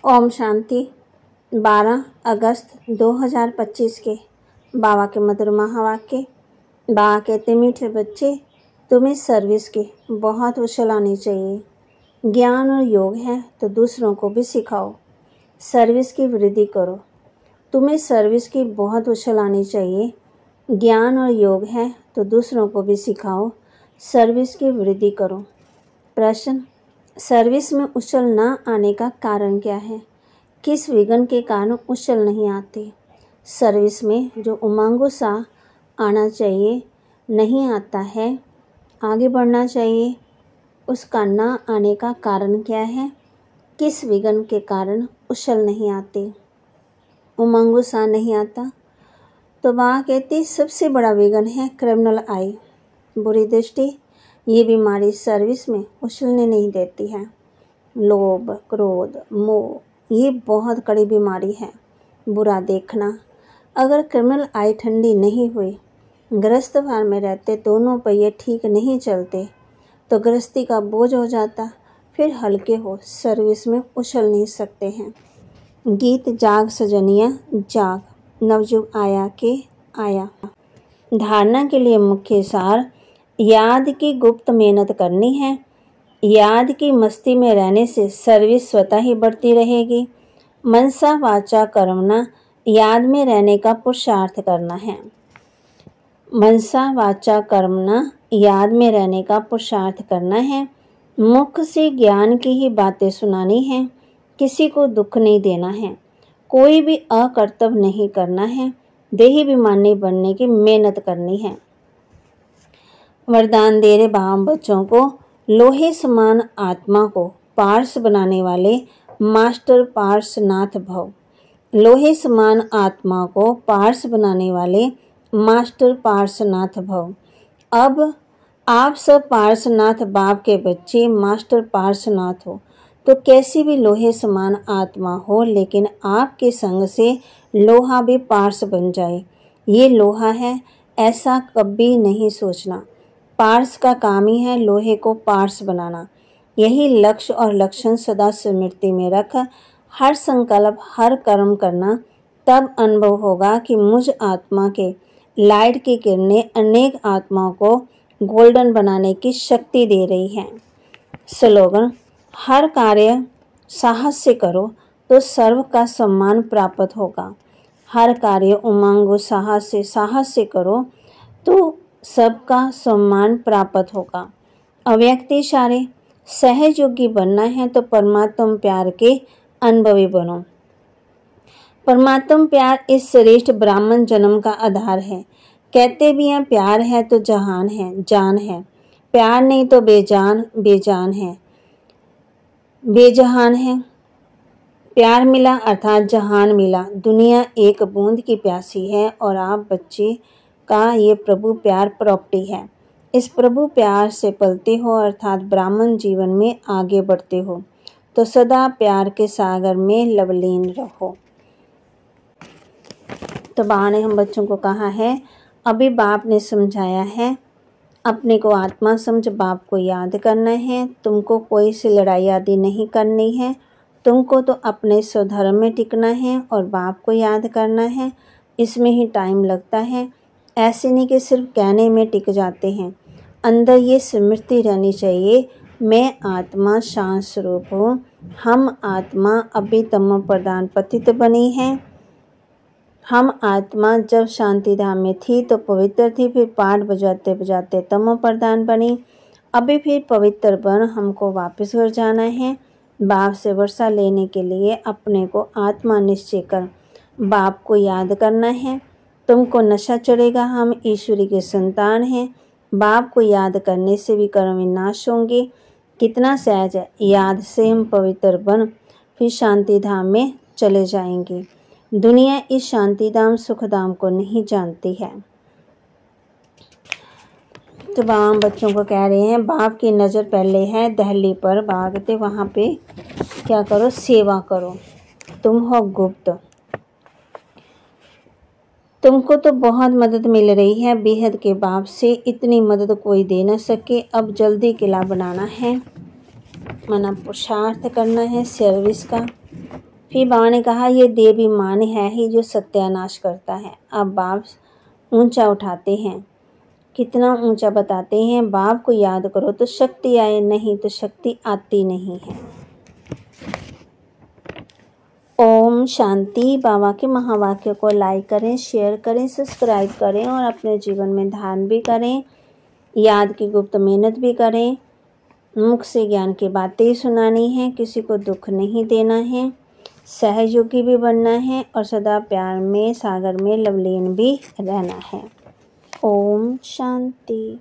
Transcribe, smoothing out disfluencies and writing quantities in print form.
ओम शांति। 12 अगस्त 2025 के बाबा के मधुर महावाक्य। बाबा कहते, मीठे बच्चे, तुम्हें सर्विस की बहुत उछल आनी चाहिए। ज्ञान और योग है तो दूसरों को भी सिखाओ, सर्विस की वृद्धि करो। तुम्हें सर्विस की बहुत उछल आनी चाहिए। ज्ञान और योग है तो दूसरों को भी सिखाओ, सर्विस की वृद्धि करो। प्रश्न, सर्विस में उछल न आने का कारण क्या है? किस विघ्न के कारण उछल नहीं आती? सर्विस में जो उमंग उत्साह आना चाहिए नहीं आता है, आगे बढ़ना चाहिए, उसका न आने का कारण क्या है? किस विघ्न के कारण उछल नहीं आती, उमंग उत्साह नहीं आता? तो बाबा कहती, सबसे बड़ा विघ्न है क्रिमिनल आई, बुरी दृष्टि। ये बीमारी सर्विस में उछलने नहीं देती है। लोभ, क्रोध, मोह, ये बहुत कड़ी बीमारी है। बुरा देखना। अगर क्रिमिनल आई ठंडी नहीं हुई, गृहस्थ भार में रहते, दोनों पहिए ठीक नहीं चलते, तो गृहस्थी का बोझ हो जाता, फिर हल्के हो, सर्विस में उछल नहीं सकते हैं। गीत जाग सजनिया जाग, नवयुग आया के आया। धारणा के लिए मुख्य सार, याद की गुप्त मेहनत करनी है। याद की मस्ती में रहने से सर्विस स्वतः ही बढ़ती रहेगी। मनसा वाचा कर्मणा, याद में रहने का पुरुषार्थ करना है। मनसा वाचा कर्मणा, याद में रहने का पुरुषार्थ करना है। मुख से ज्ञान की ही बातें सुनानी है, किसी को दुख नहीं देना है। कोई भी अकर्तव्य नहीं करना है, देहाभिमानी बनने की मेहनत करनी है। वरदान दे रहे बाबा बच्चों को, लोहे समान आत्मा को पार्स बनाने वाले मास्टर पार्सनाथ भव। लोहे समान आत्मा को पार्स बनाने वाले मास्टर पार्सनाथ भव। अब आप सब पार्सनाथ बाप के बच्चे मास्टर पार्सनाथ हो, तो कैसी भी लोहे समान आत्मा हो, लेकिन आपके संग से लोहा भी पार्स बन जाए, ये लोहा है, ऐसा कभी नहीं सोचना। पार्स का काम ही है लोहे को पार्स बनाना। यही लक्ष्य और लक्षण सदा स्मृति में रख हर संकल्प, हर कर्म करना, तब अनुभव होगा कि मुझ आत्मा के लाइट की किरणें अनेक आत्माओं को गोल्डन बनाने की शक्ति दे रही हैं। स्लोगन, हर कार्य साहस से करो तो सर्व का सम्मान प्राप्त होगा। हर कार्य उमंग उत्साह से साहस से करो तो सबका सम्मान प्राप्त होगा। अव्यक्त इशारे, सहज योगी बनना है तो परमात्मा प्यार के अनुभवी बनो। परमात्मा प्यार इस श्रेष्ठ ब्राह्मण जन्म का आधार है। कहते भी हैं प्यार है तो जहान है, जान है। प्यार नहीं तो बेजान, बेजान है, बेजहान है। प्यार मिला अर्थात जहान मिला। दुनिया एक बूंद की प्यासी है और आप बच्चे का ये प्रभु प्यार प्रॉपर्टी है। इस प्रभु प्यार से पलते हो अर्थात ब्राह्मण जीवन में आगे बढ़ते हो, तो सदा प्यार के सागर में लवलीन रहो। तो बाबा ने हम बच्चों को कहा है, अभी बाप ने समझाया है, अपने को आत्मा समझ बाप को याद करना है। तुमको कोई सी लड़ाई आदि नहीं करनी है, तुमको तो अपने स्वधर्म में टिकना है और बाप को याद करना है। इसमें ही टाइम लगता है। ऐसे नहीं कि सिर्फ कहने में टिक जाते हैं, अंदर ये स्मृति रहनी चाहिए, मैं आत्मा शांत स्वरूप हूँ। हम आत्मा अभी तमो प्रधान पतित बनी है। हम आत्मा जब शांति धाम में थी तो पवित्र थी, फिर पाठ बजाते बजाते तमो प्रधान बनी। अभी फिर पवित्र बन हमको वापस घर जाना है। बाप से वर्षा लेने के लिए अपने को आत्मा निश्चय कर बाप को याद करना है। तुमको नशा चढ़ेगा, हम ईश्वरी के संतान हैं। बाप को याद करने से भी कर्म विनाश होंगे। कितना सहज है, याद से हम पवित्र बन फिर शांति धाम में चले जाएंगे। दुनिया इस शांति धाम सुख धाम को नहीं जानती है। तो बाबा बच्चों को कह रहे हैं, बाप की नज़र पहले है दहली पर। बाबा कहते वहाँ पे क्या करो, सेवा करो। तुम हो गुप्त, तुमको तो बहुत मदद मिल रही है बेहद के बाप से, इतनी मदद कोई दे न सके। अब जल्दी किला बनाना है, मना पुरुषार्थ करना है सर्विस का। फिर बाबा ने कहा, ये देवाभिमानी है ही जो सत्यानाश करता है। अब बाप ऊंचा उठाते हैं, कितना ऊंचा बताते हैं, बाप को याद करो तो शक्ति आए, नहीं तो शक्ति आती नहीं है। ओम शांति। बाबा के महावाक्य को लाइक करें, शेयर करें, सब्सक्राइब करें और अपने जीवन में ध्यान भी करें, याद की गुप्त मेहनत भी करें। मुख से ज्ञान की बातें सुनानी है, किसी को दुख नहीं देना है, सहयोगी भी बनना है और सदा प्यार में सागर में लवलीन भी रहना है। ओम शांति।